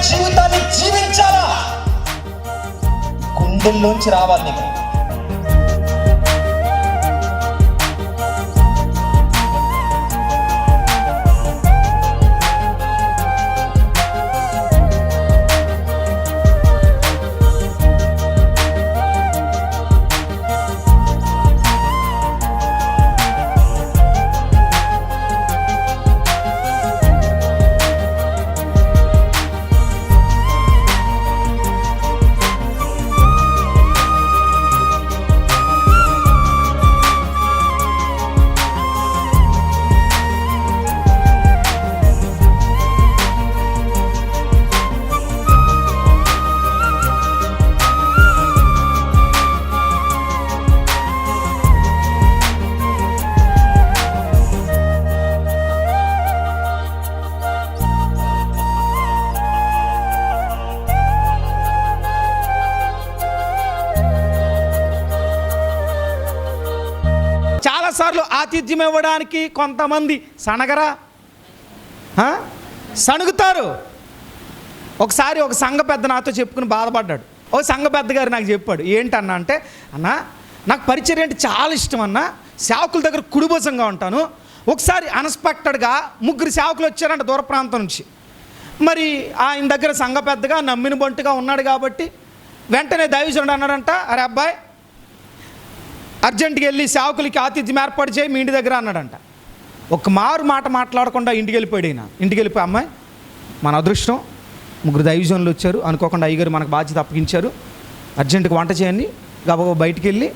జీవితాన్ని జీవించాలా, గుండెల్లోంచి రావాలి నీకు. చాలాసార్లు ఆతిథ్యం ఇవ్వడానికి కొంతమంది సణుగుతారు. ఒకసారి ఒక సంఘ పెద్ద నాతో చెప్పుకుని బాధపడ్డాడు. ఒక సంఘ పెద్ద గారు నాకు చెప్పాడు, ఏంటన్నా అంటే, అన్న నాకు పరిచర్య అంటే చాలా ఇష్టం అన్న, సేవకుల దగ్గర కుడిభుజంగా ఉంటాను. ఒకసారి అన్ఎక్స్పెక్టెడ్గా 3 సేవకులు వచ్చారంట దూర ప్రాంతం నుంచి. మరి ఆయన దగ్గర సంఘ పెద్దగా నమ్మిన బంటుగా ఉన్నాడు కాబట్టి వెంటనే దైవజనుడు అన్నాడంట, అరే అబ్బాయి అర్జెంటుగా వెళ్ళి సేవకులకి ఆతిథ్యం ఏర్పాటు చేయి మీ ఇంటి దగ్గర అన్నాడంట. ఒక మాట మాట్లాడకుండా ఇంటికి వెళ్ళిపోయాడు. ఆయన ఇంటికి వెళ్ళిపోయి, అమ్మాయి మన అదృష్టం 3 దైవజనులు వచ్చారు అనుకోకుండా అయ్యగారు మనకు బాధ్యత అప్పగించారు, అర్జెంటుగా వంట చేయండి, గబగబా బయటికి వెళ్ళి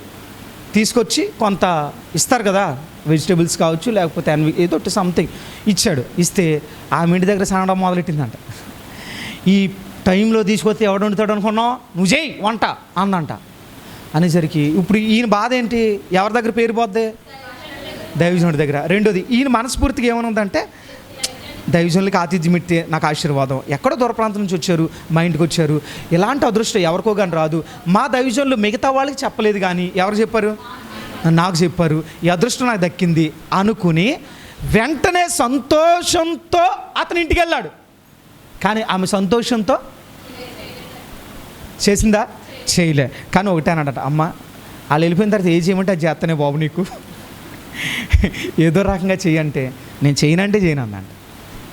తీసుకొచ్చి కొంత ఇస్తారు కదా, వెజిటేబుల్స్ కావచ్చు లేకపోతే ఏదో సంథింగ్ ఇచ్చాడు. ఇస్తే ఆమె ఇంటి దగ్గర సనడం మొదలెట్టిందంట. ఈ టైంలో తీసుకొస్తే ఎవడు వండుతాడు అనుకున్నావు, నువ్వు చేయి వంట అందంట. అనేసరికి ఇప్పుడు ఈయన బాధ ఏంటి, ఎవరి దగ్గర పేరు పోద్ది, దైవజనుడి దగ్గర. రెండోది ఈయన మనస్ఫూర్తిగా ఏమనుందంటే, దైవజనులకి ఆతిథ్యం ఇస్తే నాకు ఆశీర్వాదం, ఎక్కడో దూర ప్రాంతం నుంచి వచ్చారు మా ఇంటికి వచ్చారు, ఇలాంటి అదృష్టం ఎవరికో కానీ రాదు. మా దైవజనులు మిగతా వాళ్ళకి చెప్పలేదు కానీ ఎవరు చెప్పారు, నాకు చెప్పారు, ఈ అదృష్టం నాకు దక్కింది అనుకుని వెంటనే సంతోషంతో అతని ఇంటికి వెళ్ళాడు. కానీ ఆమె సంతోషంతో చేసిందా, చేయలే. కానీ ఒకటే అన్నాడట, అమ్మ వాళ్ళు వెళ్ళిపోయిన తర్వాత ఏం చేయమంటే అది చేస్తానే బాబు, నీకు ఏదో రకంగా చెయ్యంటే నేను చేయనంటే చేయను అందంట.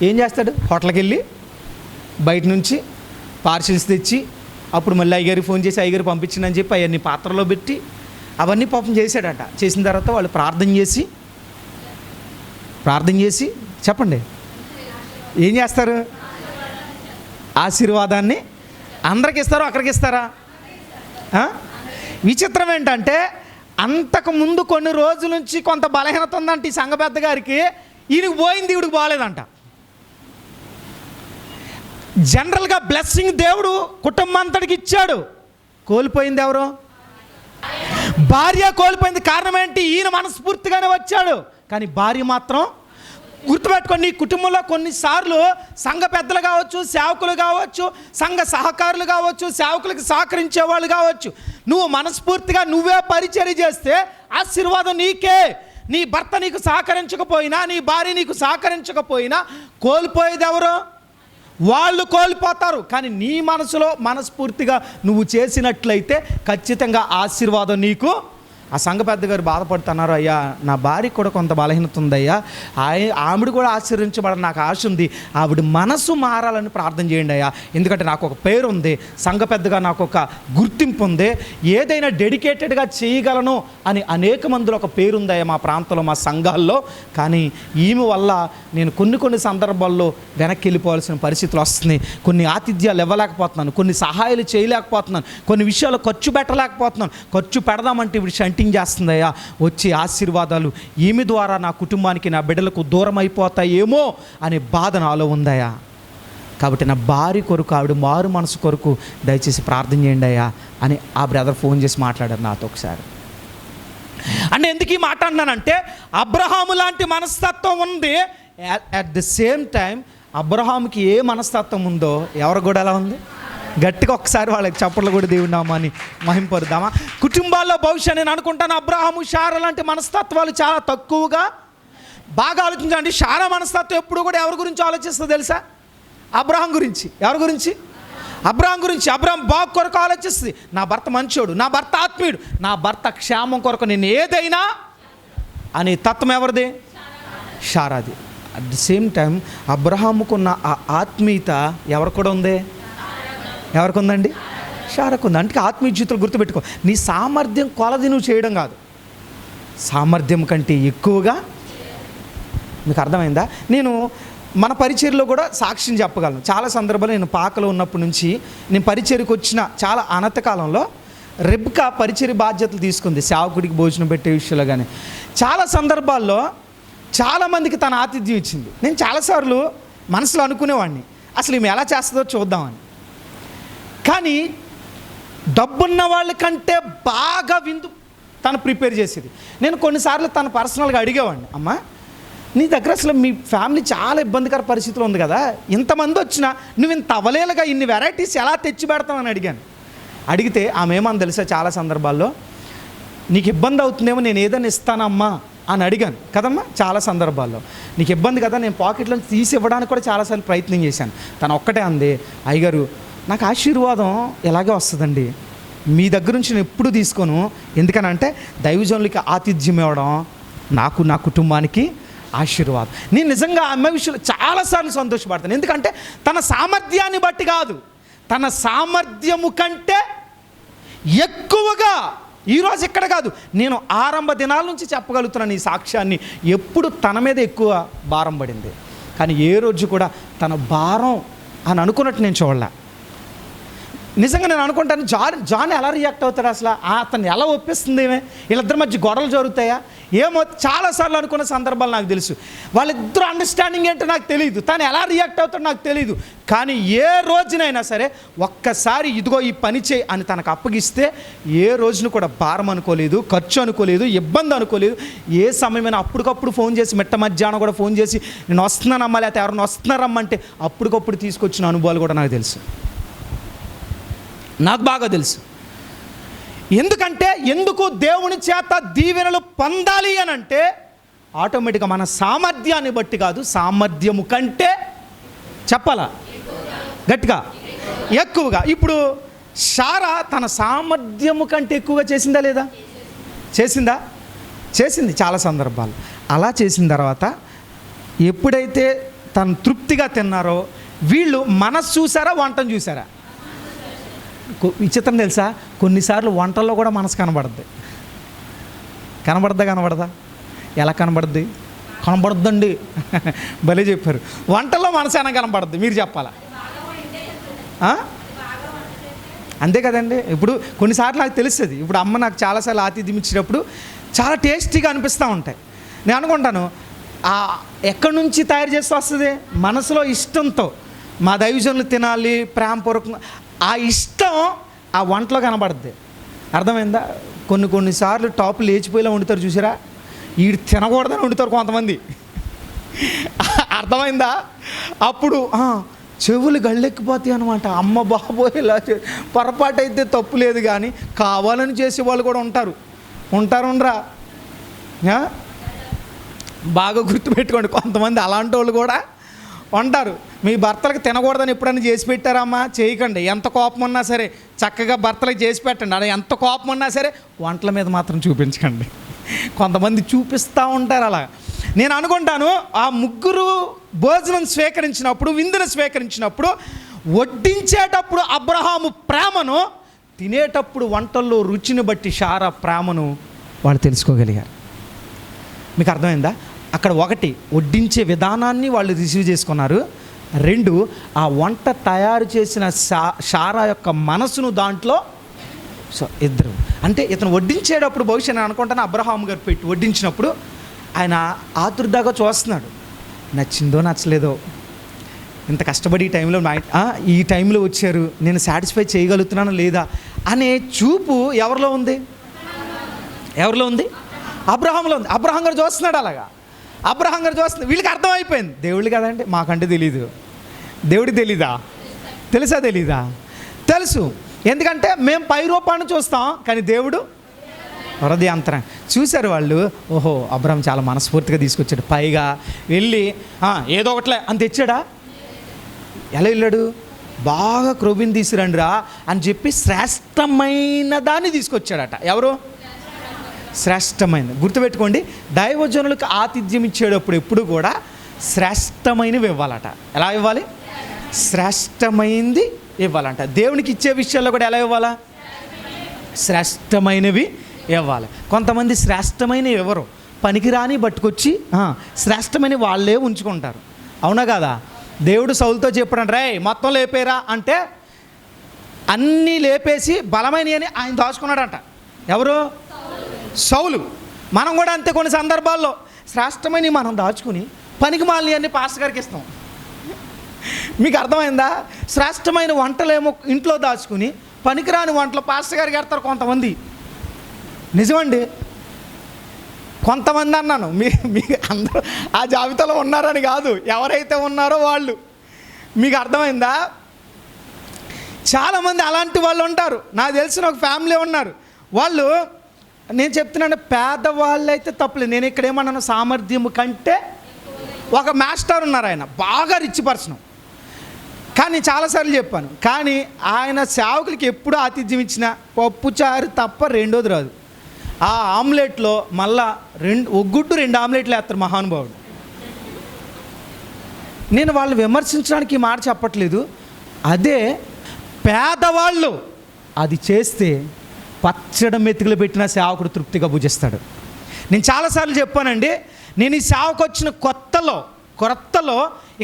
ఏం చేస్తాడు, హోటల్కి వెళ్ళి బయట నుంచి పార్సిల్స్ తెచ్చి అప్పుడు మళ్ళీ అయ్యగారికి ఫోన్ చేసి అయ్యగారు పంపించిందని చెప్పి అవన్నీ పాత్రలో పెట్టి అవన్నీ పాపం చేశాడట. చేసిన తర్వాత వాళ్ళు ప్రార్థన చేసి చెప్పండి ఏం చేస్తారు, ఆశీర్వాదాన్ని అందరికి ఇస్తారు, అక్కడికి ఇస్తారా? విచిత్రం ఏంటంటే అంతకుముందు కొన్ని రోజుల నుంచి కొంత బలహీనత ఉందంట ఈ సంఘ పెద్ద గారికి, ఈయనకి పోయింది ఈవిడికి బాగాలేదంట. జనరల్గా బ్లెస్సింగ్ దేవుడు కుటుంబం అంతటికి ఇచ్చాడు, కోల్పోయింది ఎవరు, భార్య కోల్పోయింది. కారణం ఏంటి, ఈయన మనస్ఫూర్తిగానే వచ్చాడు కానీ భార్య మాత్రం. గుర్తుపెట్టుకోండి, ఈ కుటుంబంలో కొన్నిసార్లు సంఘ పెద్దలు కావచ్చు, సేవకులు కావచ్చు, సంఘ సహకారులు కావచ్చు, సేవకులకు సహకరించే వాళ్ళు కావచ్చు, నువ్వు మనస్ఫూర్తిగా నువ్వే పరిచర్య చేస్తే ఆశీర్వాదం నీకే. నీ భర్త నీకు సహకరించకపోయినా, నీ భార్య నీకు సహకరించకపోయినా కోల్పోయేది ఎవరు, వాళ్ళు కోల్పోతారు. కానీ నీ మనసులో మనస్ఫూర్తిగా నువ్వు చేసినట్లయితే ఖచ్చితంగా ఆశీర్వాదం నీకు. ఆ సంఘ పెద్ద గారు బాధపడుతున్నారు, అయ్యా నా భార్యకు కూడా కొంత బలహీనత ఉందయ్యా, ఆవిడ కూడా ఆశీర్వించబడాలని నాకు ఆశ ఉంది, ఆవిడ మనసు మారాలని ప్రార్థన చేయండి అయ్యా, ఎందుకంటే నాకు ఒక పేరు ఉంది, సంఘ పెద్దగా నాకు ఒక గుర్తింపు ఉంది, ఏదైనా డెడికేటెడ్గా చేయగలను అని అనేక మందిలో ఒక పేరు ఉందయ్యా మా ప్రాంతంలో, మా సంఘాల్లో. కానీ ఈమె వల్ల నేను కొన్ని సందర్భాల్లో వెనక్కి వెళ్ళిపోవాల్సిన పరిస్థితులు వస్తున్నాయి, కొన్ని ఆతిథ్యాలు ఇవ్వలేకపోతున్నాను, కొన్ని సహాయాలు చేయలేకపోతున్నాను, కొన్ని విషయాలు ఖర్చు పెట్టలేకపోతున్నాను. ఖర్చు పెడదామంటే ఇవి షంటింగ్ చేస్తుందయ్యా, వచ్చే ఆశీర్వాదాలు ఈమె ద్వారా నా కుటుంబానికి నా బిడ్డలకు దూరం అయిపోతాయేమో అనే బాధ నాలో ఉందయ్యా. కాబట్టి నా భార్య కొరకు, ఆవిడ మారు మనసు కొరకు దయచేసి ప్రార్థన చేయండి అయ్యా అని ఆ బ్రదర్ ఫోన్ చేసి మాట్లాడారు నాతో ఒకసారి. అంటే ఎందుకు ఈ మాట అన్నానంటే, అబ్రహాము లాంటి మనస్తత్వం ఉంది, అట్ ది సేమ్ టైం అబ్రహాముకి ఏ మనస్తత్వం ఉందో ఎవరు కూడా ఎలా ఉంది. గట్టిగా ఒకసారి వాళ్ళకి చప్పట్లు కూడా దేవుడి నామాన్ని మహింపరుద్దామా. కుటుంబాల్లో భవిష్యత్ నేను అనుకుంటాను అబ్రహాము శారా లాంటి మనస్తత్వాలు చాలా తక్కువగా. బాగా ఆలోచించండి, శారా మనస్తత్వం ఎప్పుడు కూడా ఎవరి గురించి ఆలోచిస్తుందో తెలుసా, అబ్రహాం గురించి. ఎవరి గురించి? అబ్రహాం గురించి. అబ్రహాం బాగు కొరకు ఆలోచిస్తుంది. నా భర్త మంచోడు, నా భర్త ఆత్మీయుడు, నా భర్త క్షేమం కొరకు నేను ఏదైనా అనే తత్వం ఎవరిది? షారాది. అట్ ది సేమ్ టైం అబ్రహాముకున్న ఆ ఆత్మీయత ఎవరికి కూడా ఉంది? ఎవరికి ఉందండి? షారాకు ఉంది. అంటే ఆత్మీయ జీవితంలో గుర్తుపెట్టుకో, నీ సామర్థ్యం కొలది నువ్వు చేయడం కాదు, సామర్థ్యం కంటే ఎక్కువగా. మీకు అర్థమైందా? నేను మన పరిచర్యలో కూడా సాక్ష్యం చెప్పగలను. చాలా సందర్భాలు నేను పాకలో ఉన్నప్పటి నుంచి నేను పరిచర్యకు వచ్చిన చాలా అనంత కాలంలో రెబ్కా పరిచర్య బాధ్యతలు తీసుకుంది, సేవకుడికి భోజనం పెట్టే విషయంలో. కానీ చాలా సందర్భాల్లో చాలామందికి తన ఆతిథ్యం ఇచ్చింది. నేను చాలాసార్లు మనసులో అనుకునేవాడిని, అసలు ఈమె ఎలా చేస్తుందో చూద్దామని. కానీ డబ్బున్న వాళ్ళకంటే బాగా విందు తను ప్రిపేర్ చేసేది. నేను కొన్నిసార్లు తను పర్సనల్గా అడిగేవాడిని, అమ్మా నీ దగ్గర అసలు మీ ఫ్యామిలీ చాలా ఇబ్బందికర పరిస్థితులు ఉంది కదా, ఇంతమంది వచ్చినా నువ్వు ఇంత అవలేలుగా ఇన్ని వెరైటీస్ ఎలా తెచ్చి పెడతామని అడిగాను. అడిగితే ఆమె ఏమని తెలుసా, చాలా సందర్భాల్లో నీకు ఇబ్బంది అవుతుందేమో నేను ఏదైనా ఇస్తానమ్మా అని అడిగాను కదమ్మా. చాలా సందర్భాల్లో నీకు ఇబ్బంది కదా, నేను పాకెట్లో తీసి ఇవ్వడానికి కూడా చాలాసార్లు ప్రయత్నం చేశాను. తను ఒక్కటే అంది, అయ్యగారు నాకు ఆశీర్వాదం ఎలాగే వస్తుందండి, మీ దగ్గర నుంచి నేను ఎప్పుడు తీసుకోను. ఎందుకనంటే దైవజనులకి ఆతిథ్యం ఇవ్వడం నాకు, నా కుటుంబానికి ఆశీర్వాదం. నేను నిజంగా ఆ అమ్మాయి విషయంలో చాలాసార్లు సంతోషపడతాను. ఎందుకంటే తన సామర్థ్యాన్ని బట్టి కాదు, తన సామర్థ్యము కంటే ఎక్కువగా. ఈరోజు ఇక్కడ కాదు, నేను ఆరంభ దినాల నుంచి చెప్పగలుగుతున్నాను ఈ సాక్ష్యాన్ని. ఎప్పుడు తన మీద ఎక్కువ భారం పడింది, కానీ ఏ రోజు కూడా తన భారం అని అనుకున్నట్టు నేను చూడలే. నిజంగా నేను అనుకుంటాను, జాన్ ఎలా రియాక్ట్ అవుతాడు అసలు, అతను ఎలా ఒప్పిస్తుంది, ఏమే వీళ్ళిద్దరి మధ్య గొడవలు జరుగుతాయా ఏమో. చాలాసార్లు అనుకున్న సందర్భాలు నాకు తెలుసు. వాళ్ళిద్దరు అండర్స్టాండింగ్ ఏంటో నాకు తెలియదు, తను ఎలా రియాక్ట్ అవుతాడో నాకు తెలియదు. కానీ ఏ రోజునైనా సరే ఒక్కసారి ఇదిగో ఈ పని చేయి అని తనకు అప్పగిస్తే ఏ రోజును కూడా భారం అనుకోలేదు, ఖర్చు అనుకోలేదు, ఇబ్బంది అనుకోలేదు. ఏ సమయమైనా అప్పటికప్పుడు ఫోన్ చేసి, మిట్ట మధ్యాహ్నం కూడా ఫోన్ చేసి నేను వస్తున్నానమ్మా, లేకపోతే ఎవరైనా వస్తున్నారమ్మంటే అప్పటికప్పుడు తీసుకొచ్చిన అనుభవాలు కూడా నాకు తెలుసు, నాకు బాగా తెలుసు. ఎందుకు దేవుని చేత దీవెనలు పొందాలి అని అంటే ఆటోమేటిక్గా మన సామర్థ్యాన్ని బట్టి కాదు, సామర్థ్యము కంటే చెప్పాలా గట్టిగా ఎక్కువగా. ఇప్పుడు శారా తన సామర్థ్యము కంటే ఎక్కువగా చేసిందా లేదా? చేసింది చాలా సందర్భాలు. అలా చేసిన తర్వాత ఎప్పుడైతే తను తృప్తిగా తిన్నారో వీళ్ళు మనసు చూసారా, వంటను చూసారా? విచిత్రం తెలుసా, కొన్నిసార్లు వంటల్లో కూడా మనసు కనబడుద్ది. కనబడదా? ఎలా కనబడుద్దండి భలే చెప్పారు. వంటల్లో మనసు అయినా కనబడుద్ది, మీరు చెప్పాలా? అంతే కదండి. ఇప్పుడు కొన్నిసార్లు నాకు తెలుస్తుంది. ఇప్పుడు అమ్మ నాకు చాలాసార్లు ఆతిథ్యం ఇచ్చినప్పుడు చాలా టేస్టీగా అనిపిస్తూ ఉంటాయి. నేను అనుకుంటాను ఎక్కడి నుంచి తయారు చేస్తూ వస్తుంది, మనసులో ఇష్టంతో మా దైవజనులు తినాలి ప్రేమపూర్వకంగా, ఆ ఇష్టం ఆ వంటలో కనబడుద్ది. అర్థమైందా? కొన్నిసార్లు టాపులు లేచిపోయేలా వండుతారు చూసారా, వీడు తినకూడదని వండుతారు కొంతమంది. అర్థమైందా? అప్పుడు చెవులు గళ్ళెక్కిపోతాయి అనమాట. అమ్మ బాబోయ్ ఇలా పొరపాటు అయితే తప్పు లేదు, కానీ కావాలని చేసే వాళ్ళు కూడా ఉండరా. బాగా గుర్తుపెట్టుకోండి, కొంతమంది అలాంటి వాళ్ళు కూడా ఉంటారు. మీ భర్తలకు తినకూడదని ఎప్పుడైనా చేసి పెట్టారమ్మా? చేయకండి. ఎంత కోపం ఉన్నా సరే చక్కగా భర్తలకు చేసి పెట్టండి. అలా ఎంత కోపం ఉన్నా సరే వంటల మీద మాత్రం చూపించకండి. కొంతమంది చూపిస్తూ ఉంటారు అలా. నేను అనుకుంటాను ఆ ముగ్గురు భోజనం స్వీకరించినప్పుడు, విందును స్వీకరించినప్పుడు, వడ్డించేటప్పుడు అబ్రహాము ప్రేమను, తినేటప్పుడు వంటల్లో రుచిని బట్టి శారా ప్రేమను వాళ్ళు తెలుసుకోగలిగారు. మీకు అర్థమైందా? అక్కడ ఒకటి, వడ్డించే విధానాన్ని వాళ్ళు రిసీవ్ చేసుకున్నారు. రెండు, ఆ వంట తయారు చేసిన శారా యొక్క మనసును దాంట్లో. సో ఇద్దరు అంటే ఇతను వడ్డించేటప్పుడు బహుశా నేను అనుకుంటాను అబ్రహాం గారు పెట్టి వడ్డించినప్పుడు ఆయన ఆతుర్దాగా చూస్తున్నాడు, నచ్చిందో నచ్చలేదో, ఇంత కష్టపడి ఈ టైంలో వచ్చారు, నేను సాటిస్ఫై చేయగలుగుతున్నాను లేదా అనే చూపు ఎవరిలో ఉంది? అబ్రహాంలో ఉంది. అబ్రహాం గారు చూస్తున్నాడు అలాగా. అబ్రహాం గారు చూస్తుంది. వీళ్ళకి అర్థమైపోయింది, దేవుళ్ళు కదండి, మాకంటే తెలీదు. దేవుడికి తెలీదా? తెలీదా? తెలుసు. ఎందుకంటే మేము పై రూపాన్ని చూస్తాం, కానీ దేవుడు హృదయాంతరం చూశారు వాళ్ళు. ఓహో, అబ్రహాం చాలా మనస్ఫూర్తిగా తీసుకొచ్చాడు. పైగా వెళ్ళి ఏదో ఒకట్లే అని తెచ్చాడా? ఎలా వెళ్ళాడు? బాగా క్రొవ్విని తీసుకురండిరా అని చెప్పి శ్రేష్టమైన దాన్ని తీసుకొచ్చాడట. ఎవరు? శ్రేష్టమైనది. గుర్తుపెట్టుకోండి, దైవజనులకు ఆతిథ్యం ఇచ్చేటప్పుడు ఎప్పుడు కూడా శ్రేష్టమైనవి ఇవ్వాలట. ఎలా ఇవ్వాలి? శ్రేష్టమైనది ఇవ్వాలంట. దేవునికి ఇచ్చే విషయాల్లో కూడా ఎలా ఇవ్వాలా? శ్రేష్టమైనవి ఇవ్వాలి. కొంతమంది శ్రేష్టమైనవి ఎవరు పనికిరాని పట్టుకొచ్చి శ్రేష్టమైన వాళ్ళే ఉంచుకుంటారు. అవునా కదా? దేవుడు సౌలుతో చెప్పాడు, రే మొత్తం లేపేరా అంటే అన్నీ లేపేసి బలమైనవి అని ఆయన దాచుకున్నాడంట. ఎవరు? సౌలు. మనం కూడా అంతే, కొన్ని సందర్భాల్లో శ్రేష్టమైనవి మనం దాచుకుని పనికి మాలిని అన్ని పాస్టర్ గారికి ఇస్తాం. మీకు అర్థమైందా? శ్రేష్టమైన వంటలేమో ఇంట్లో దాచుకుని పనికిరాని వంటలు పాస్టర్ గారికి ఎడతారు కొంతమంది. నిజమండి, కొంతమంది అన్నాను. మీకు అందరూ ఆ జాబితాలో ఉన్నారని కాదు, ఎవరైతే ఉన్నారో వాళ్ళు. మీకు అర్థమైందా? చాలామంది అలాంటి వాళ్ళు ఉంటారు. నాకు తెలిసిన ఒక ఫ్యామిలీ ఉన్నారు. వాళ్ళు, నేను చెప్తున్నాను, పేదవాళ్ళు అయితే తప్పలేదు. నేను ఇక్కడ ఏమన్నాను, సామర్థ్యం కంటే ఒక మాస్టర్ ఉన్నారు, ఆయన బాగా రిచ్ పర్సన్. కానీ ఒక చెప్పాను, కానీ ఆయన సేవకులకి ఎప్పుడు ఆతిథ్యం ఇచ్చినా పప్పుచారు తప్ప రెండోది రాదు. ఆ ఆమ్లెట్లో మళ్ళా ఒక గుడ్డు 2 ఆమ్లెట్లు వేస్తారు మహానుభావుడు. నేను వాళ్ళు విమర్శించడానికి ఈ మాట చెప్పట్లేదు. అదే పేదవాళ్ళు అది చేస్తే పచ్చడి మెతుకులు పెట్టిన సేవకుడు తృప్తిగా భుజిస్తాడు. నేను చాలాసార్లు చెప్పానండి, నేను ఈ సేవకు వచ్చిన కొత్తలో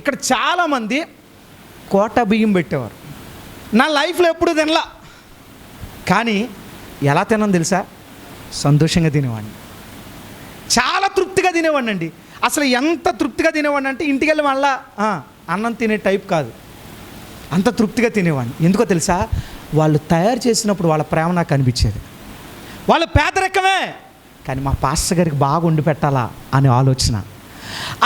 ఇక్కడ చాలామంది కోట బియ్యం పెట్టేవారు. నా లైఫ్లో ఎప్పుడు తినలా, కానీ ఎలా తినని తెలుసా? సంతోషంగా తినేవాడిని, చాలా తృప్తిగా తినేవాడిని అండి. అసలు ఎంత తృప్తిగా తినేవాడిని అంటే ఇంటికి వెళ్ళి మళ్ళా అన్నం తినే టైప్ కాదు, అంత తృప్తిగా తినేవాడిని. ఎందుకో తెలుసా? వాళ్ళు తయారు చేసినప్పుడు వాళ్ళ ప్రేమ నాకు అనిపించేది. వాళ్ళు పేదరికమే, కానీ మా పాస్టర్ గారికి బాగా వండి పెట్టాలా అనే ఆలోచన.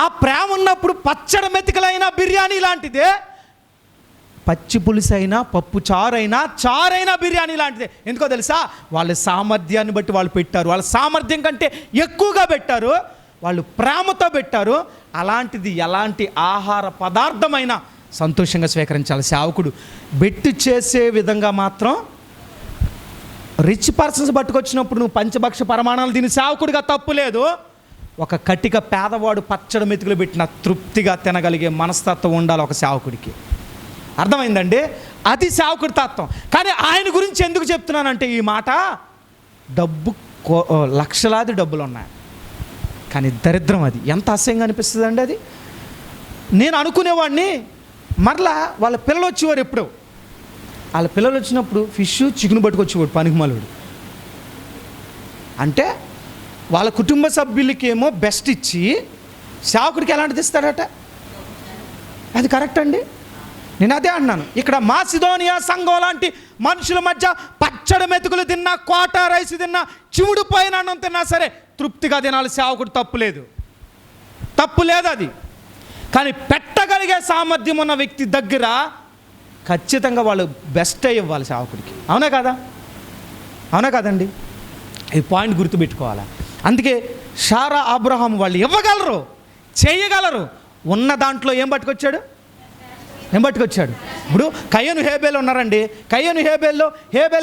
ఆ ప్రేమ ఉన్నప్పుడు పచ్చడి మెతుకులైనా బిర్యానీ లాంటిదే, పచ్చి పులుసైనా పప్పు చారైనా బిర్యానీ లాంటిదే. ఎందుకో తెలుసా? వాళ్ళ సామర్థ్యాన్ని బట్టి వాళ్ళు పెట్టారు. వాళ్ళ సామర్థ్యం కంటే ఎక్కువగా పెట్టారు, వాళ్ళు ప్రేమతో పెట్టారు. అలాంటిది ఎలాంటి ఆహార పదార్థమైనా సంతోషంగా స్వీకరించాలి. సేవకుడు బెట్టు చేసే విధంగా మాత్రం రిచ్ పర్సన్స్ పట్టుకొచ్చినప్పుడు నువ్వు పంచభక్ష పరమాణాలు తిని సేవకుడిగా తప్పు లేదు. ఒక కటిక పేదవాడు పచ్చడి మెతుకులు పెట్టిన తృప్తిగా తినగలిగే మనస్తత్వం ఉండాలి ఒక సేవకుడికి. అర్థమైందండి? అది సేవకుడి తత్వం. కానీ ఆయన గురించి ఎందుకు చెప్తున్నానంటే ఈ మాట, లక్షలాది డబ్బులు ఉన్నాయి, కానీ దరిద్రం. అది ఎంత అసహ్యంగా అనిపిస్తుంది అండి. అది నేను అనుకునేవాడిని. మరలా వాళ్ళ పిల్లలు వచ్చేవారు, ఎప్పుడు వాళ్ళ పిల్లలు వచ్చినప్పుడు ఫిష్ చికెన్ పట్టుకొచ్చేవాడు పనికిమాలుడు. అంటే వాళ్ళ కుటుంబ సభ్యులకి ఏమో బెస్ట్ ఇచ్చి సేవకుడికి ఎలాంటిది ఇస్తాడట? అది కరెక్ట్ అండి? నేను అదే అన్నాను. ఇక్కడ మాసిదోనియా సంఘం లాంటి మనుషుల మధ్య పచ్చడి మెతుకులు తిన్నా, కోట రైస్ తిన్నా, చిముడు పైన అన్నం తిన్నా సరే తృప్తిగా తినాలి. సేవకుడు తప్పు లేదు అది. కానీ పెట్టగలిగే సామర్థ్యం ఉన్న వ్యక్తి దగ్గర ఖచ్చితంగా వాళ్ళు బెస్ట్ ఇవ్వాలి సేవకుడికి. అవునా కాదండి? ఈ పాయింట్ గుర్తుపెట్టుకోవాలి. అందుకే షారా, అబ్రహాం వాళ్ళు ఇవ్వగలరు, చేయగలరు. ఉన్న దాంట్లో ఏం పట్టుకొచ్చాడు? ఇప్పుడు కయ్యను హేబేలు ఉన్నారండి. కయ్యను హేబేలు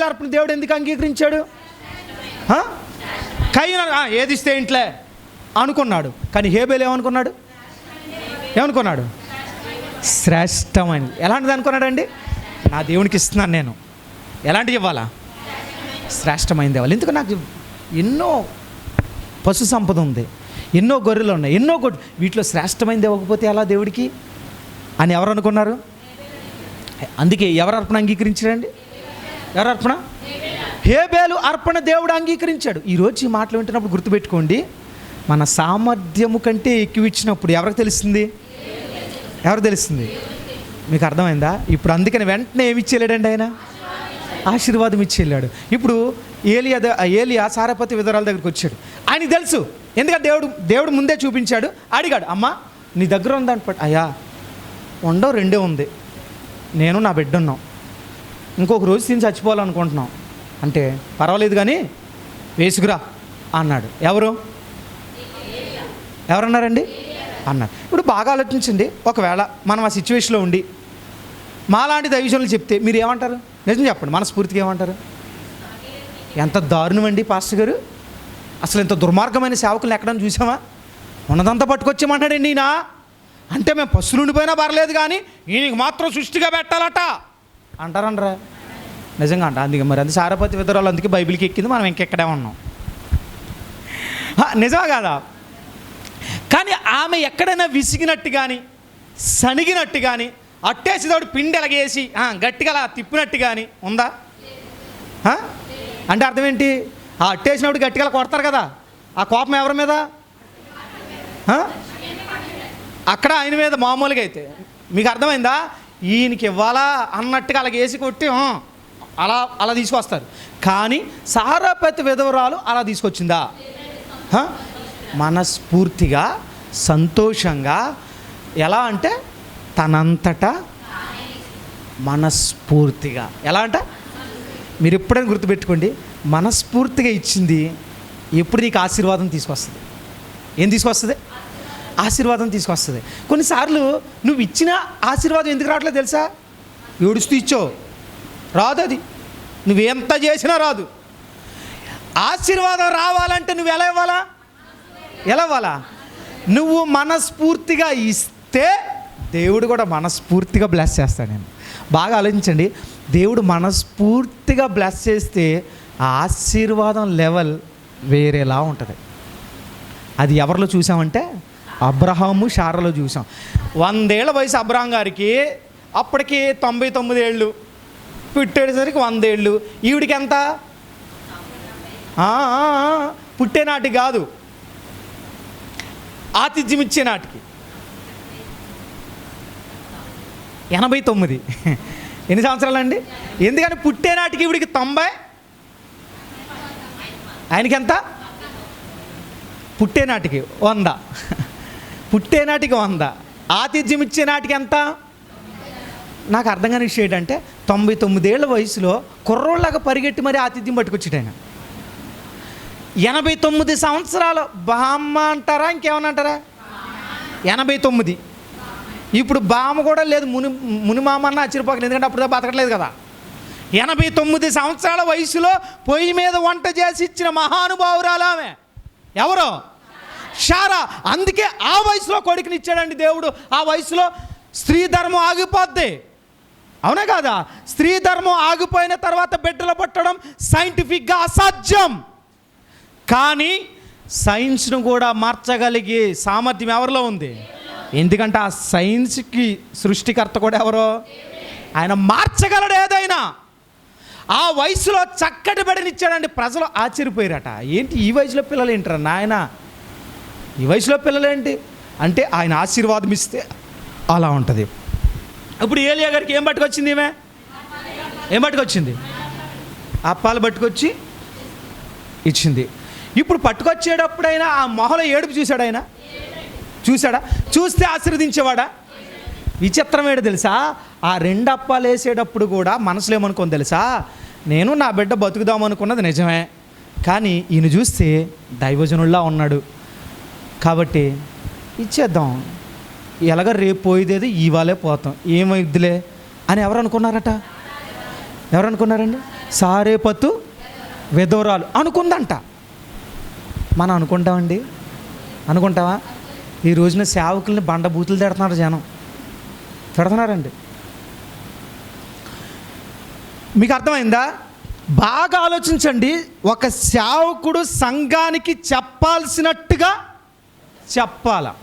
అర్పణ దేవుడు ఎందుకు అంగీకరించాడు? కయ్యను ఏది ఇస్తే ఇంట్లో అనుకున్నాడు, కానీ హేబేలు ఏమనుకున్నాడు? శ్రేష్టమైనది. ఎలాంటిది అనుకున్నాడండి? నా దేవునికి ఇస్తున్నాను నేను, ఎలాంటివి ఇవ్వాలా? శ్రేష్టమైనది ఇవ్వాలి. ఎందుకు? నాకు ఎన్నో పశు సంపద ఉంది, ఎన్నో గొర్రెలు ఉన్నాయి, ఎన్నో వీటిలో శ్రేష్టమైనది ఇవ్వకపోతే ఎలా దేవుడికి అని ఎవరు అనుకున్నారు? అందుకే ఎవరు అర్పణ అంగీకరించారండి? ఎవరు అర్పణ? హేబేలు అర్పణ దేవుడు అంగీకరించాడు. ఈరోజు ఈ మాటలు వింటున్నప్పుడు గుర్తుపెట్టుకోండి, మన సామర్థ్యము కంటే ఎక్కువ ఇచ్చినప్పుడు ఎవరికి తెలుస్తుంది? మీకు అర్థమైందా? ఇప్పుడు అందుకని వెంటనే ఏమి ఇచ్చేయలేడండి ఆయన? ఆశీర్వాదం ఇచ్చేళ్ళాడు. ఇప్పుడు ఏలియా సారపతి విధవరాల దగ్గరికి వచ్చాడు. ఆయనకి తెలుసు, ఎందుకంటే దేవుడు ముందే చూపించాడు. అడిగాడు, అమ్మా నీ దగ్గర ఉందని పట్టు. అయ్యా ఉండవు, 2 ఉంది, నేను నా బిడ్డ ఉన్నాం, ఇంకొక రోజు తిని చచ్చిపోవాలనుకుంటున్నాం. అంటే పర్వాలేదు కానీ వేసుకురా అన్నాడు. ఎవరన్నారండి? అన్నారు. ఇప్పుడు బాగా ఆలోచించండి, ఒకవేళ మనం ఆ సిచ్యువేషన్లో ఉండి మాలాంటి దైవజనులు చెప్తే మీరు ఏమంటారు? నిజం చెప్పండి, మనస్ఫూర్తిగా ఏమంటారు? ఎంత దారుణం అండి పాస్టర్ గారు, అసలు ఇంత దుర్మార్గమైన సేవకులను ఎక్కడైనా చూసామా? ఉన్నదంతా పట్టుకొచ్చామంటాడండి ఈయన. అంటే మేము పశువులు ఉండిపోయినా పర్లేదు కానీ ఈయనకి మాత్రం సృష్టిగా పెట్టాలట అంటారంటారా? నిజంగా అంట. అందుకే మరి అది సారపతి విధురాలు, అందుకే బైబిల్కి ఎక్కింది, మనం ఇంకెక్కడే ఉన్నాం. నిజమా కాదా? కానీ ఆమె ఎక్కడైనా విసిగినట్టు కానీ సనిగినట్టు కానీ అట్టేసేటప్పుడు పిండి ఎలాగేసి గట్టిగా అలా తిప్పినట్టు కానీ ఉందా? అంటే అర్థం ఏంటి? ఆ అట్టేసినప్పుడు గట్టిగా కొడతారు కదా, ఆ కోపం ఎవరి మీద? అక్కడ ఆయన మీద. మామూలుగా అయితే మీకు అర్థమైందా? ఈయనకి ఇవ్వాలా అన్నట్టుగా అలాగ వేసి కొట్టి అలా తీసుకొస్తారు. కానీ సారపతి విధవరాలు అలా తీసుకొచ్చిందా? మనస్ఫూర్తిగా సంతోషంగా, ఎలా అంటే తనంతటా మనస్ఫూర్తిగా. ఎలా అంట? మీరు ఎప్పుడైనా గుర్తుపెట్టుకోండి, మనస్ఫూర్తిగా ఇచ్చింది ఎప్పుడు నీకు ఆశీర్వాదం తీసుకొస్తుంది. ఏం తీసుకొస్తుంది? ఆశీర్వాదం తీసుకొస్తుంది. కొన్నిసార్లు నువ్వు ఇచ్చిన ఆశీర్వాదం ఎందుకు రావట్లేదు తెలుసా? ఏడుస్తూ ఇచ్చో రాదు, అది నువ్వెంత చేసినా రాదు. ఆశీర్వాదం రావాలంటే నువ్వు ఎలా ఇవ్వాలా? ఎలా ఇవ్వాలా? నువ్వు మనస్ఫూర్తిగా ఇస్తే దేవుడు కూడా మనస్ఫూర్తిగా బ్లెస్ చేస్తాడు. నేను బాగా ఆలోచించండి, దేవుడు మనస్ఫూర్తిగా బ్లెస్ చేస్తే ఆ ఆశీర్వాదం లెవెల్ వేరేలా ఉంటుంది. అది ఎవరిలో చూసామంటే అబ్రహాము శారాలో చూసాం. 100 ఏళ్ల వయసు అబ్రహాం గారికి, అప్పటికి 99 ఏళ్ళు, పుట్టేసరికి 100 ఏళ్ళు. ఈవిడికి ఎంత? పుట్టేనాటికి కాదు, ఆతిథ్యం ఇచ్చే నాటికి 89. ఎన్ని సంవత్సరాలండి? ఎందుకని పుట్టేనాటికి ఈవిడికి 90, ఆయనకి ఎంత? పుట్టేనాటికి 100, పుట్టేనాటికి 100, ఆతిథ్యం ఇచ్చే నాటికి ఎంత? నాకు అర్థం కాని విషయం ఏంటంటే 99 ఏళ్ల వయసులో కుర్రోళ్ళగా పరిగెట్టి మరి ఆతిథ్యం పట్టుకొచ్చాడు ఆయన. 89 సంవత్సరాలు బామ్మ అంటారా ఇంకేమన్నా అంటారా? 89. ఇప్పుడు బామ్మ కూడా లేదు, మునిమామ అన్న ఆశ్చర్యపోకండి, ఎందుకంటే అప్పుడు బతకట్లేదు కదా. 89 సంవత్సరాల వయసులో పొయ్యి మీద వంట చేసి ఇచ్చిన మహానుభావురాలు ఆమె. ఎవరో? శారా. అందుకే ఆ వయసులో కొడుకుని ఇచ్చాడండి దేవుడు. ఆ వయసులో స్త్రీ ధర్మం ఆగిపోద్ది, అవునా కాదా? స్త్రీ ధర్మం ఆగిపోయిన తర్వాత బిడ్డలు పుట్టడం సైంటిఫిక్గా అసాధ్యం. కానీ సైన్స్ను కూడా మార్చగలిగే సామర్థ్యం ఎవరిలో ఉంది? ఎందుకంటే ఆ సైన్స్కి సృష్టికర్త కూడా ఎవరో? ఆయన మార్చగలడు ఏదైనా. ఆ వయసులో చక్కటి బిడ్డనిచ్చాడండి. ప్రజలు ఆశ్చర్యపోయారట, ఏంటి ఈ వయసులో పిల్లలు ఏంటారా నాయన, ఈ వయసులో పిల్లలేంటి అంటే ఆయన ఆశీర్వాదం ఇస్తే అలా ఉంటుంది. ఇప్పుడు ఏలియా గారికి ఏం పట్టుకొచ్చింది? ఈమె ఏం పట్టుకొచ్చింది? అప్పాలు పట్టుకొచ్చి ఇచ్చింది. ఇప్పుడు పట్టుకొచ్చేటప్పుడైనా ఆ మొహలో ఏడుపు చూశాడు ఆయన? చూశాడా? చూస్తే ఆశీర్వదించేవాడా? విచిత్రం ఏంటో తెలుసా? ఆ 2 అప్పాలు వేసేటప్పుడు కూడా మనసులో ఏమనుకోని తెలుసా? నేను నా బిడ్డ బతుకుదాం అనుకున్నది నిజమే, కానీ ఈయన చూస్తే దైవజనుల్లా ఉన్నాడు కాబట్టి ఇచ్చేద్దాం, ఎలాగ రేపు పోయేదేది ఇవాళే పోతాం, ఏమైద్దిలే అని ఎవరు అనుకున్నారట? ఎవరు అనుకున్నారండి? సారేపతు విధవరాలు అనుకుందంట. మనం అనుకుంటామండి? అనుకుంటావా? ఈ రోజున సేవకుల్ని బండబూతులు తిడుతున్నారు జనం, తిడుతున్నారండి. మీకు అర్థమైందా? బాగా ఆలోచించండి. ఒక సేవకుడు సంఘానికి చెప్పాల్సినట్టుగా చెప్పాలా?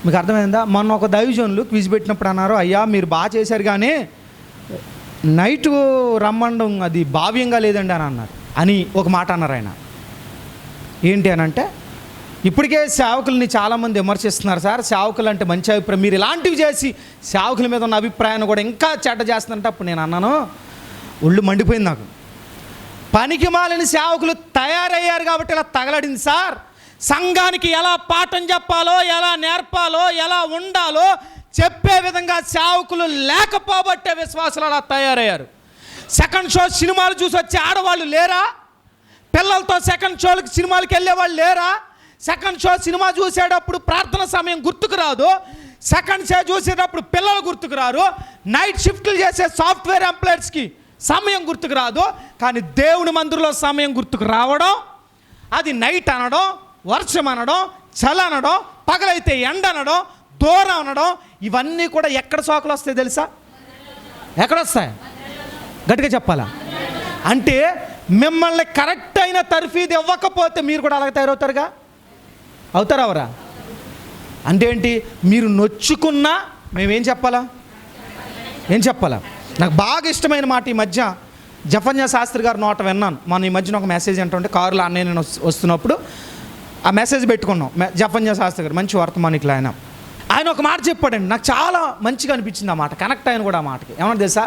మీకు అర్థమైందా? మొన్న ఒక దైవజనులు క్విజ్ పెట్టినప్పుడు అన్నారు, అయ్యా మీరు బాగా చేశారు కానీ నైటు రమ్మండం అది భావ్యంగా లేదండి అని అన్నారు. అని ఒక మాట అన్నారు ఆయన. ఏంటి అని అంటే, ఇప్పటికే సేవకుల్ని చాలామంది విమర్శిస్తున్నారు సార్, సేవకులు అంటే మంచి అభిప్రాయం, మీరు ఇలాంటివి చేసి సేవకుల మీద ఉన్న అభిప్రాయాన్ని కూడా ఇంకా చెడ్డ చేస్తుందంటే అప్పుడు నేను అన్నాను, ఒళ్ళు మండిపోయింది నాకు. పనికి మాలిన సేవకులు తయారయ్యారు కాబట్టి ఇలా తగలడింది సార్. సంఘానికి ఎలా పాఠం చెప్పాలో, ఎలా నేర్పాలో, ఎలా ఉండాలో చెప్పే విధంగా సేవకులు లేకపోబట్టే విశ్వాసులు అలా తయారయ్యారు. సెకండ్ షో సినిమాలు చూసి వచ్చే ఆడవాళ్ళు లేరా? పిల్లలతో సెకండ్ షోలకి సినిమాలకి వెళ్ళే వాళ్ళు లేరా? సెకండ్ షో సినిమా చూసేటప్పుడు ప్రార్థన సమయం గుర్తుకు రాదు. సెకండ్ షో చూసేటప్పుడు పిల్లలు గుర్తుకు రారు, నైట్ షిఫ్ట్లు చేసే సాఫ్ట్వేర్ ఎంప్లాయర్స్కి సమయం గుర్తుకు రాదు. కానీ దేవుని మందిరంలో సమయం గుర్తుకు రావడం, అది నైట్ అనడం, వర్షం అనడం, చలి అనడం, పగలైతే ఎండ అనడం, దూరం అనడం, ఇవన్నీ కూడా ఎక్కడ సోకులు వస్తాయి తెలుసా? ఎక్కడొస్తాయి? గట్టిగా చెప్పాలా? అంటే మిమ్మల్ని కరెక్ట్ అయిన తర్ఫీదు ఇవ్వకపోతే మీరు కూడా అలాగే తయారవుతారుగా. అవుతారా అవరా? అంటే ఏంటి? మీరు నొచ్చుకున్నా మేమేం చెప్పాలా? ఏం చెప్పాలా? నాకు బాగా ఇష్టమైన మాట ఈ మధ్య జఫన్యా శాస్త్రి గారు నోట విన్నాను. మన ఈ మధ్యన ఒక మెసేజ్ ఏంటంటే కారులో అన్నయ్య నేను వస్తున్నప్పుడు ఆ మెసేజ్ పెట్టుకున్నాం. జఫన్యా శాస్త్రి గారు మంచి వర్తమానికులు ఆయన ఒక మాట చెప్పాడండి, నాకు చాలా మంచిగా అనిపించింది ఆ మాట, కనెక్ట్ అయిన కూడా ఆ మాటకి. ఏమన్నా తెలుసా?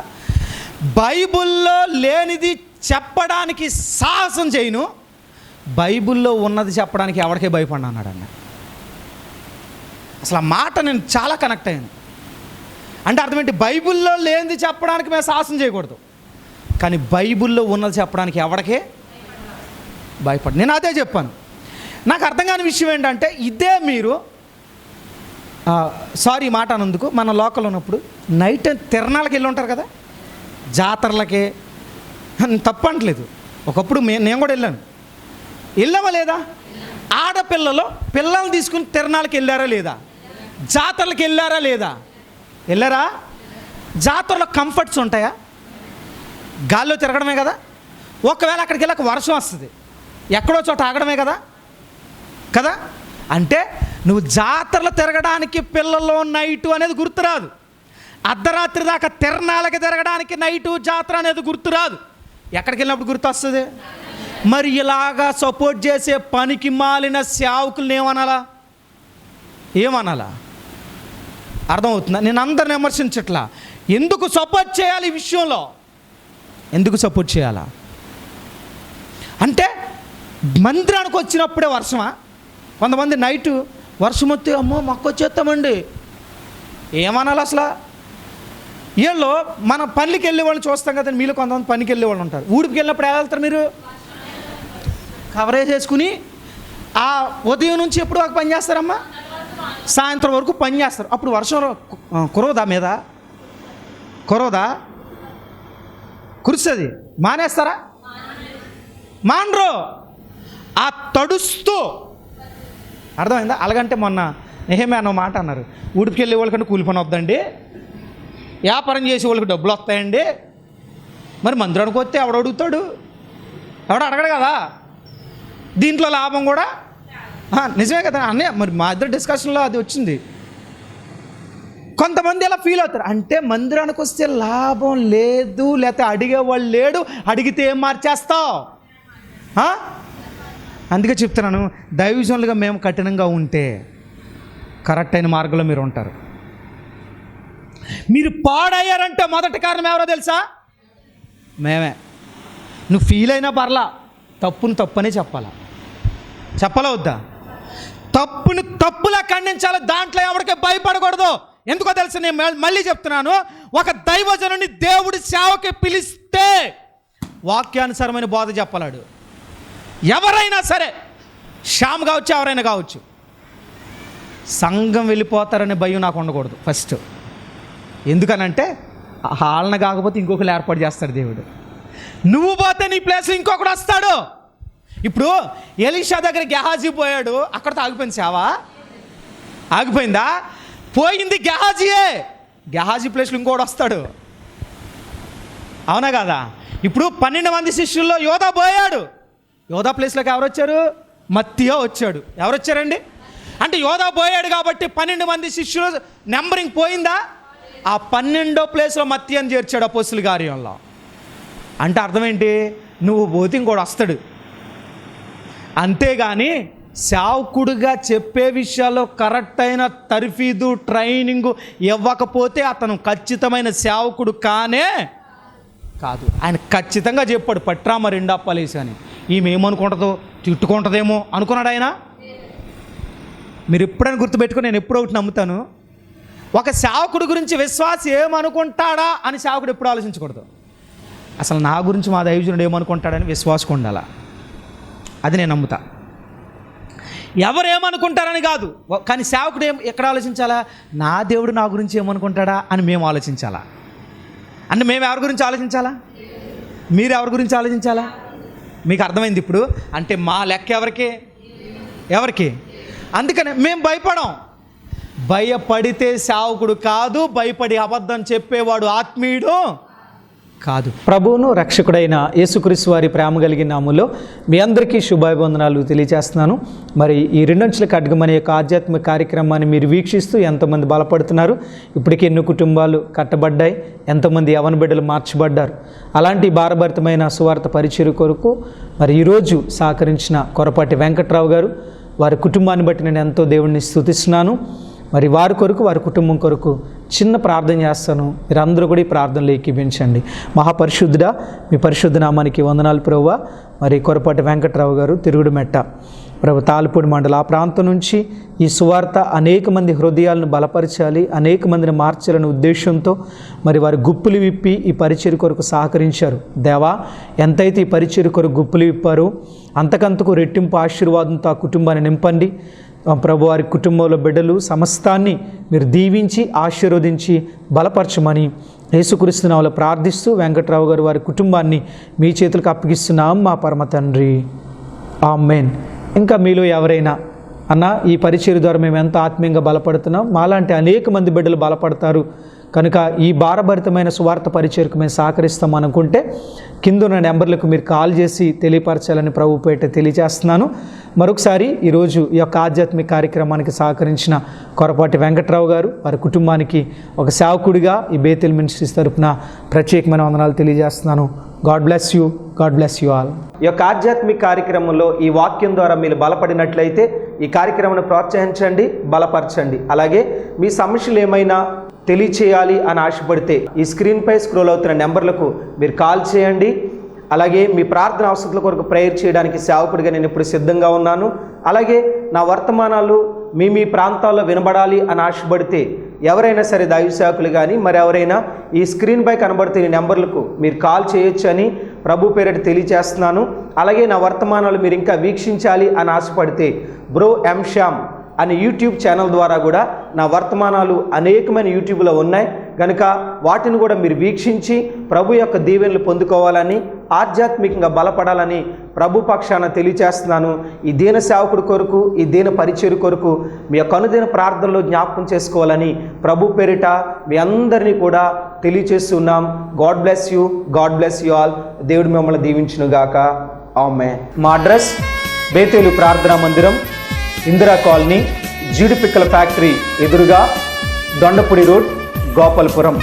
బైబిల్లో లేనిది చెప్పడానికి సాహసం చేయను, బైబిల్లో ఉన్నది చెప్పడానికి ఎవరికే భయపడినా అన్నాడు అన్న. అసలు ఆ మాట నేను చాలా కనెక్ట్ అయ్యాను. అంటే అర్థం ఏంటి? బైబిల్లో లేనిది చెప్పడానికి మేము సాహసం చేయకూడదు, కానీ బైబిల్లో ఉన్నది చెప్పడానికి ఎవరికే భయపడి. నేను అదే చెప్పాను. నాకు అర్థం కాని విషయం ఏంటంటే, ఇదే మీరు సారీ మాట అన్నందుకు, మన లోకల్ ఉన్నప్పుడు నైట్ తిరణాలకి వెళ్ళి ఉంటారు కదా, జాతరలకి. తప్పంటలేదు, ఒకప్పుడు నేను కూడా వెళ్ళామా లేదా? ఆడపిల్లలు పిల్లల్ని తీసుకుని తిరణాలకి వెళ్ళారా లేదా? జాతరలకు వెళ్ళారా లేదా? వెళ్ళారా? జాతరలో కంఫర్ట్స్ ఉంటాయా? గాల్లో తిరగడమే కదా. ఒకవేళ అక్కడికి వెళ్ళాక వర్షం వస్తుంది, ఎక్కడో చోట ఆగడమే కదా కదా. అంటే నువ్వు జాతరలు తిరగడానికి పిల్లల్లో నైటు అనేది గుర్తురాదు, అర్ధరాత్రి దాకా తిరణాలకి తిరగడానికి నైటు జాతర అనేది గుర్తురాదు. ఎక్కడికి వెళ్ళినప్పుడు గుర్తు వస్తుంది? మరి ఇలాగా సపోర్ట్ చేసే పనికి మాలిన సేవకులను ఏమనాలా? అర్థమవుతుందా? నేను అందరిని విమర్శించట్లా. ఎందుకు సపోర్ట్ చేయాలి ఈ విషయంలో? ఎందుకు సపోర్ట్ చేయాలా? అంటే మందిరానికి వచ్చినప్పుడే వర్షమా? కొంతమంది నైటు వర్షం వస్తే అమ్మో మొక్క వచ్చేస్తామండి ఏమనాలి అసలు? వీళ్ళు మన పనికి వెళ్ళే వాళ్ళని చూస్తాం కదా, మీలో కొంతమంది పనికి వెళ్ళే వాళ్ళు ఉంటారు. ఊడికి వెళ్ళినప్పుడు ఎలా వెళ్తారు? మీరు కవరేజ్ చేసుకుని ఆ ఉదయం నుంచి ఎప్పుడు ఒక పని చేస్తారమ్మా, సాయంత్రం వరకు పని చేస్తారు. అప్పుడు వర్షం కురవదా? మీద కురవదా? కురుస్తుంది. మానేస్తారా? మానరు. ఆ తడుస్తూ, అర్థమైందా? అలాగంటే మొన్న నెహెమ్యా అన్న మాట అన్నారు, ఊడికి వెళ్ళే వాళ్ళకంటే కూలి పని వద్దండి, వ్యాపారం చేసే వాళ్ళకి డబ్బులు వస్తాయండి. మరి మందిరానికి వస్తే ఎవడు అడుగుతాడు? ఎవడు అడగడు కదా. దీంట్లో లాభం కూడా నిజమే కదా అన్నయ్య. మరి మా ఇద్దరు డిస్కషన్లో అది వచ్చింది. కొంతమంది ఎలా ఫీల్ అవుతారు అంటే, మందిరానికి వస్తే లాభం లేదు, లేకపోతే అడిగేవాళ్ళు లేడు, అడిగితే ఏం మార్చేస్తావు? అందుకే చెప్తున్నాను, దైవజనులుగా మేము కఠినంగా ఉంటే కరెక్ట్ అయిన మార్గంలో మీరు ఉంటారు. మీరు పాడయ్యారంటే మొదటి కారణం ఎవరో తెలుసా? మేమే. నువ్వు ఫీల్ అయినా పర్లా, తప్పుని తప్పనే చెప్పాలా వద్దా? తప్పుని తప్పులా ఖండించాలి, దాంట్లో ఎవరికే భయపడకూడదు. ఎందుకో తెలుసు, నేను మళ్ళీ చెప్తున్నాను, ఒక దైవజనుని దేవుడి సేవకి పిలిస్తే వాక్యానుసారమైన బోధ చెప్పాలాడు. ఎవరైనా సరే, శ్యామ్ కావచ్చు, ఎవరైనా కావచ్చు, సంఘం వెళ్ళిపోతారనే భయం నాకు ఉండకూడదు ఫస్ట్. ఎందుకనంటే హాలన కాకపోతే ఇంకొకరు ఏర్పాటు చేస్తాడు దేవుడు. నువ్వు పోతే నీ ప్లేస్లో ఇంకొకడు వస్తాడు. ఇప్పుడు ఎలీషా దగ్గర గెహాజీ పోయాడు, అక్కడితో ఆగిపోయింది సేవ? ఆగిపోయిందా? పోయింది గెహాజీయే. గెహాజీ ప్లేస్లో ఇంకోటి వస్తాడు, అవునా కదా? ఇప్పుడు 12 మంది శిష్యుల్లో యోధా పోయాడు, యోధా ప్లేస్లోకి ఎవరు వచ్చారు? మత్తీయా వచ్చాడు. ఎవరు వచ్చారండి? అంటే యోధా పోయాడు కాబట్టి 12 మంది శిష్యులు నెంబరింగ్ పోయిందా? ఆ 12వ ప్లేస్లో మత్తీయాని చేర్చాడు అపోస్తుల కార్యంలో. అంటే అర్థం ఏంటి? నువ్వు పోతే ఇంకోటి వస్తాడు. అంతేగాని సేవకుడుగా చెప్పే విషయాల్లో కరెక్ట్ అయిన తర్ఫీదు ట్రైనింగు ఇవ్వకపోతే అతను ఖచ్చితమైన సేవకుడు కానే కాదు. ఆయన ఖచ్చితంగా చెప్పాడు, పట్రామ 2 అప్పాలేసి అని. ఈమె ఏమనుకుంటుందో, తిట్టుకుంటుందేమో అనుకున్నాడు ఆయన. మీరు ఎప్పుడైనా గుర్తుపెట్టుకుని, నేను ఎప్పుడో ఒకటి నమ్ముతాను, ఒక సేవకుడి గురించి విశ్వాసి ఏమనుకుంటాడా అని సేవకుడు ఎప్పుడు ఆలోచించకూడదు. అసలు నా గురించి మా దైవజనుడు ఏమనుకుంటాడని విశ్వాసం ఉండాలా. అది నేను నమ్ముతా. ఎవరేమనుకుంటారని కాదు, కానీ సేవకుడు ఎక్కడ ఆలోచించాలా? నా దేవుడు నా గురించి ఏమనుకుంటాడా అని మేము ఆలోచించాలా? అంటే మేము ఎవరి గురించి ఆలోచించాలా? మీరు ఎవరి గురించి ఆలోచించాలా? మీకు అర్థమైంది ఇప్పుడు? అంటే మా లెక్క ఎవరికి? అందుకనే మేము భయపడం. భయపడితే సేవకుడు కాదు, భయపడి అబద్ధం చెప్పేవాడు ఆత్మీయుడు కాదు. ప్రభువును రక్షకుడైన యేసుక్రీస్తు వారి ప్రేమ కలిగిన నామములో మీ అందరికీ శుభాభివందనాలు తెలియజేస్తున్నాను. మరి ఈ 2 అంచెల ఖడ్గం అనే యొక్క ఆధ్యాత్మిక కార్యక్రమాన్ని మీరు వీక్షిస్తూ ఎంతమంది బలపడుతున్నారు, ఇప్పటికే ఎన్నో కుటుంబాలు కట్టబడ్డాయి, ఎంతోమంది యవన బిడ్డలు మార్చబడ్డారు. అలాంటి భారభరితమైన సువార్త పరిచర్య కొరకు మరి ఈరోజు సహకరించిన కొరపాటి వెంకట్రావు గారు, వారి కుటుంబాన్ని బట్టి నేను ఎంతో దేవుడిని స్తుతిస్తున్నాను. మరి వారి కొరకు, వారి కుటుంబం కొరకు చిన్న ప్రార్థన చేస్తాను. మీరు అందరూ కూడా ఈ ప్రార్థనలు ఏకీభించండి. మహాపరిశుద్ధుడా, మీ పరిశుద్ధ నామానికి వందనాలు ప్రభువా. మరి కొరపాటి వెంకట్రావు గారు, తిరుగుడుమెట్ట ప్రభు, తాళ్ళపూడి మండలం, ఆ ప్రాంతం నుంచి ఈ సువార్త అనేక మంది హృదయాలను బలపరచాలి, అనేక మందిని మార్చాలనే ఉద్దేశంతో మరి వారి గుప్పులు విప్పి ఈ పరిచర్య కొరకు సహకరించారు. దేవా, ఎంతైతే ఈ పరిచర్య కొరకు గుప్పులు విప్పారో అంతకంతకు రెట్టింపు ఆశీర్వాదంతో ఆ కుటుంబాన్ని నింపండి ప్రభు. వారి కుటుంబంలో బిడ్డలు సమస్తాన్ని మీరు దీవించి ఆశీర్వదించి బలపరచమని యేసుక్రీస్తు నామములో ప్రార్థిస్తూ వెంకట్రావు గారు వారి కుటుంబాన్ని మీ చేతులకు అప్పగిస్తున్నాం మా పరమ తండ్రి, ఆమేన్. ఇంకా మీలో ఎవరైనా అన్న ఈ పరిచర్య ద్వారా మేము ఎంత ఆత్మీయంగా బలపడుతున్నాం, మాలాంటి అనేక మంది బిడ్డలు బలపడతారు కనుక ఈ భారభరితమైన సువార్త పరిచర్యకు మేము సహకరిస్తాం అనుకుంటే కింద ఉన్న నెంబర్లకు మీరు కాల్ చేసి తెలియపరచాలని ప్రభు పేట తెలియజేస్తున్నాను. మరొకసారి ఈరోజు ఈ యొక్క ఆధ్యాత్మిక కార్యక్రమానికి సహకరించిన కొరపాటి వెంకట్రావు గారు, వారి కుటుంబానికి ఒక సేవకుడిగా ఈ బేతెల్ మినిస్ట్రీస్ తరపున ప్రత్యేకమైన వందనాలు తెలియజేస్తున్నాను. God bless you, God bless you all. ఈ యొక్క ఆధ్యాత్మిక కార్యక్రమంలో ఈ వాక్యం ద్వారా మీరు బలపడినట్లయితే ఈ కార్యక్రమాన్ని ప్రోత్సహించండి, బలపరచండి. అలాగే మీ సమస్యలు ఏమైనా తెలియచేయాలి అని ఆశపడితే ఈ స్క్రీన్పై స్క్రోల్ అవుతున్న నెంబర్లకు మీరు కాల్ చేయండి. అలాగే మీ ప్రార్థన అవసరాల కొరకు ప్రేయర్ చేయడానికి సేవకుడిగా నేను ఇప్పుడు సిద్ధంగా ఉన్నాను. అలాగే నా వర్తమానాలు మీ ప్రాంతాల్లో వినబడాలి అని ఆశపడితే ఎవరైనా సరే దైవ సేవకులు కానీ మరి ఎవరైనా ఈ స్క్రీన్పై కనబడుతున్న నెంబర్లకు మీరు కాల్ చేయొచ్చు అని ప్రభు పేరిట తెలియజేస్తున్నాను. అలాగే నా వర్తమానాలు మీరు ఇంకా వీక్షించాలి అని ఆశపడితే బ్రో ఎం శ్యామ్ అనే యూట్యూబ్ ఛానల్ ద్వారా కూడా నా వర్తమానాలు అనేకమైన యూట్యూబ్లో ఉన్నాయి కనుక వాటిని కూడా మీరు వీక్షించి ప్రభు యొక్క దీవెనలు పొందుకోవాలని, ఆధ్యాత్మికంగా బలపడాలని ప్రభు పక్షాన తెలియజేస్తున్నాను. ఈ దీన సేవకుడి కొరకు, ఈ దీన పరిచర్య కొరకు మీ యొక్క అనుదిన ప్రార్థనలో జ్ఞాపకం చేసుకోవాలని ప్రభు పేరిట మీ అందరినీ కూడా తెలియజేస్తున్నాం. God bless you, God bless you all. దేవుడు మిమ్మల్ని దీవించునుగాక. ఆమేన్. మా అడ్రస్ బేతేలు ప్రార్థనా మందిరం, ఇందిరా కాలనీ, జీడిపిక్కల ఫ్యాక్టరీ ఎదురుగా, దొండపూడి రోడ్, గోపాలపురం.